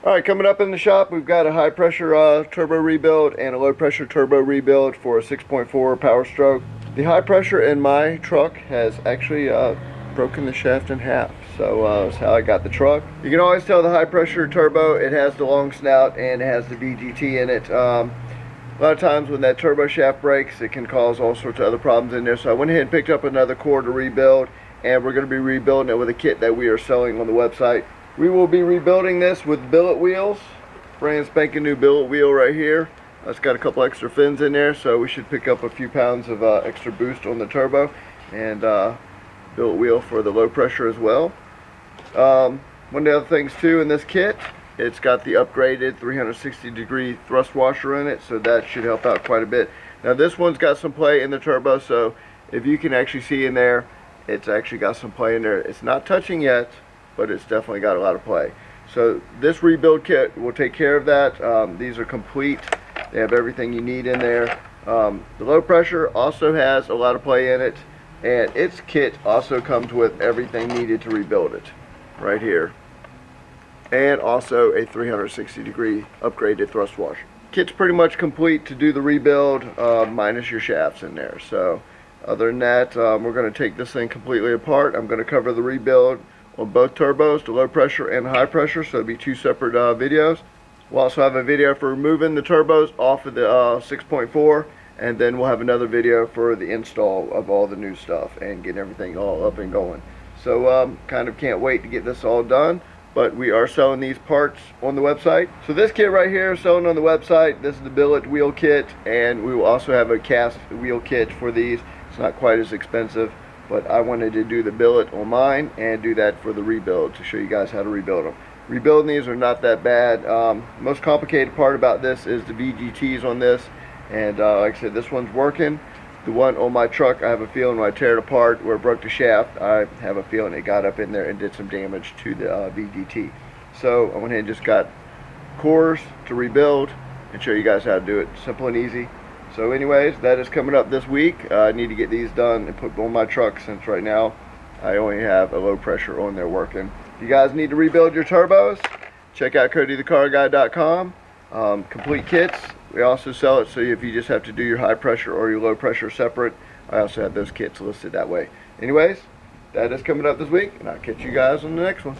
Alright, coming up in the shop, we've got a high pressure turbo rebuild and a low pressure turbo rebuild for a 6.4 power stroke. The high pressure in my truck has actually broken the shaft in half, so that's how I got the truck. You can always tell the high pressure turbo, it has the long snout and it has the VGT in it. A lot of times when that turbo shaft breaks, it can cause all sorts of other problems in there, so I went ahead and picked up another core to rebuild, and we're going to be rebuilding it with a kit that we are selling on the website. We will be rebuilding this with billet wheels, brand spanking new billet wheel right here. It's got a couple extra fins in there, so we should pick up a few pounds of extra boost on the turbo, and billet wheel for the low pressure as well. One of the other things too in this kit, it's got the upgraded 360-degree thrust washer in it, so that should help out quite a bit. Now this one's got some play in the turbo, so if you can actually see in there, it's actually got some play in there. It's not touching yet, but it's definitely got a lot of play. So this rebuild kit will take care of that. These are complete. They have everything you need in there. The low pressure also has a lot of play in it, and its kit also comes with everything needed to rebuild it right here, and also a 360-degree upgraded thrust washer. Kit's pretty much complete to do the rebuild, minus your shafts in there. So other than that, we're going to take this thing completely apart. I'm going to cover the rebuild on both turbos, the low pressure and high pressure, so it'll be two separate videos. We'll also have a video for removing the turbos off of the 6.4, and then we'll have another video for the install of all the new stuff and getting everything all up and going. So kind of can't wait to get this all done, but we are selling these parts on the website. So this kit right here is selling on the website. This is the billet wheel kit, and we will also have a cast wheel kit for these. It's not quite as expensive, but I wanted to do the billet on mine and do that for the rebuild to show you guys how to rebuild them. Rebuilding these are not that bad. Most complicated part about this is the VGTs on this, and like I said, this one's working. The one on my truck, I have a feeling when I tear it apart where it broke the shaft, I have a feeling it got up in there and did some damage to the VGT. So I went ahead and just got cores to rebuild and show you guys how to do it. Simple and easy. So anyways, that is coming up this week. I need to get these done and put on my truck, since right now I only have a low pressure on there working. If you guys need to rebuild your turbos, check out CodyTheCarGuy.com. Complete kits. We also sell it so if you just have to do your high pressure or your low pressure separate, I also have those kits listed that way. Anyways, that is coming up this week, and I'll catch you guys on the next one.